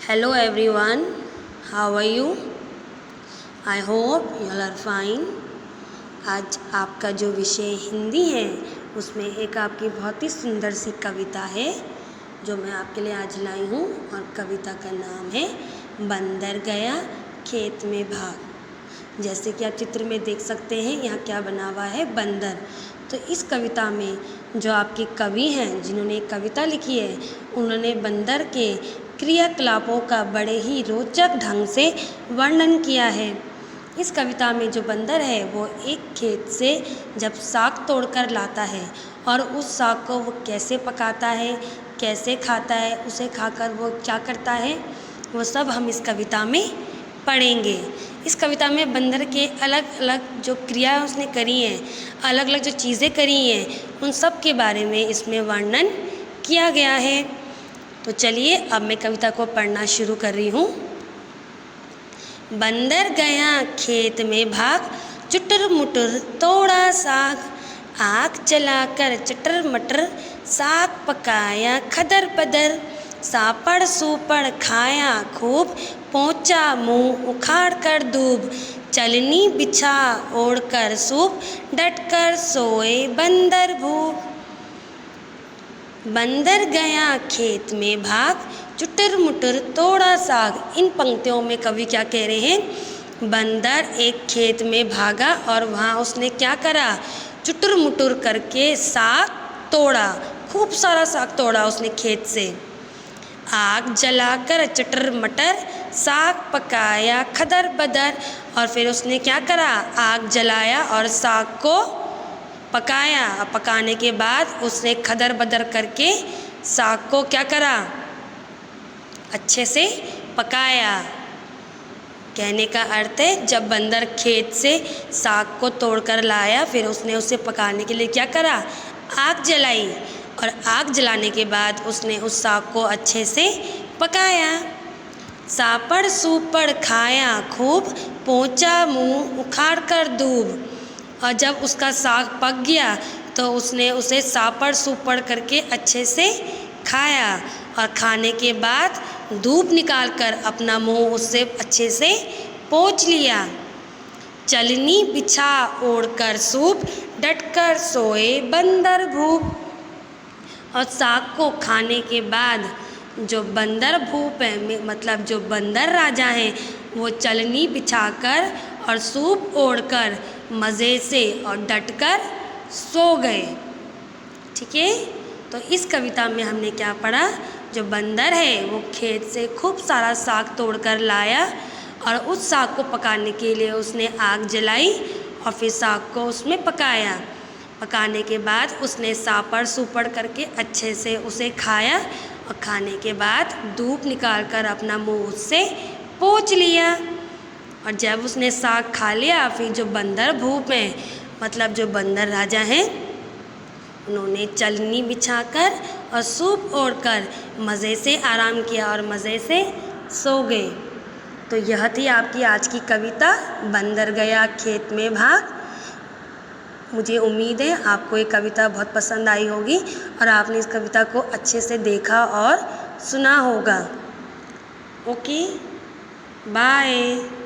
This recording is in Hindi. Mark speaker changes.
Speaker 1: Hello everyone, how are you? I hope you all are fine. आज आपका जो विषय हिंदी है उसमें एक आपकी बहुत ही सुंदर सी कविता है जो मैं आपके लिए आज लाई हूँ और कविता का नाम है बंदर गया खेत में भाग। जैसे कि आप चित्र में देख सकते हैं यहाँ क्या बना हुआ है, बंदर। तो इस कविता में जो आपके कवि हैं जिन्होंने एक कविता लिखी है उन्होंने बंदर के क्रियाकलापों का बड़े ही रोचक ढंग से वर्णन किया है। इस कविता में जो बंदर है वो एक खेत से जब साग तोड़कर लाता है और उस साग को वो कैसे पकाता है, कैसे खाता है, उसे खाकर वो क्या करता है, वो सब हम इस कविता में पढ़ेंगे। इस कविता में बंदर के अलग अलग जो क्रिया उसने करी हैं, अलग अलग जो चीज़ें करी हैं, उन सब के बारे में इसमें वर्णन किया गया है। तो चलिए अब मैं कविता को पढ़ना शुरू कर रही हूँ। बंदर गया खेत में भाग, चुटर मुटर तोड़ा साग, आग जलाकर चटर मटर साग पकाया खदर पदर, सापड़ सूपड़ खाया खूब, पहुँचा मुँह उखाड़ कर दूब, चलनी बिछा ओढ़ कर सूप, डट कर सोए बंदर भूप। बंदर गया खेत में भाग, चुटर मुटर तोड़ा साग। इन पंक्तियों में कवि क्या कह रहे हैं, बंदर एक खेत में भागा और वहाँ उसने क्या करा, चुटर मुटर करके साग तोड़ा, खूब सारा साग तोड़ा उसने खेत से। आग जलाकर चटर मटर साग पकाया खदर बदर, और फिर उसने क्या करा, आग जलाया और साग को पकाया। पकाने के बाद उसने खदर बदर करके साग को क्या करा, अच्छे से पकाया। कहने का अर्थ है जब बंदर खेत से साग को तोड़कर लाया फिर उसने उसे पकाने के लिए क्या करा, आग जलाई, और आग जलाने के बाद उसने उस साग को अच्छे से पकाया। सापड़ सूपड़ खाया खूब, पहुँचा मुँह उखाड़ कर दूब। और जब उसका साग पक गया तो उसने उसे सापड़ सूपड़ करके अच्छे से खाया, और खाने के बाद धूप निकाल कर अपना मुँह उससे अच्छे से पोंछ लिया। चलनी बिछा ओढ़ कर सूप, डट कर सोए बंदर भूप। और साग को खाने के बाद जो बंदर भूप है, मतलब जो बंदर राजा हैं, वो चलनी बिछाकर और सूप ओढ़कर मज़े से और डटकर सो गए। ठीक है, तो इस कविता में हमने क्या पढ़ा, जो बंदर है वो खेत से खूब सारा साग तोड़कर लाया और उस साग को पकाने के लिए उसने आग जलाई और फिर साग को उसमें पकाया। पकाने के बाद उसने सापड़ सूपड़ करके अच्छे से उसे खाया, और खाने के बाद धूप निकाल कर अपना मुँह उससे पोंछ लिया। और जब उसने साग खा लिया फिर जो बंदर भूप हैं, मतलब जो बंदर राजा हैं, उन्होंने चलनी बिछाकर और सूप ओढ़कर मज़े से आराम किया और मज़े से सो गए। तो यह थी आपकी आज की कविता बंदर गया खेत में भाग। मुझे उम्मीद है आपको ये कविता बहुत पसंद आई होगी और आपने इस कविता को अच्छे से देखा और सुना होगा। Okay, bye.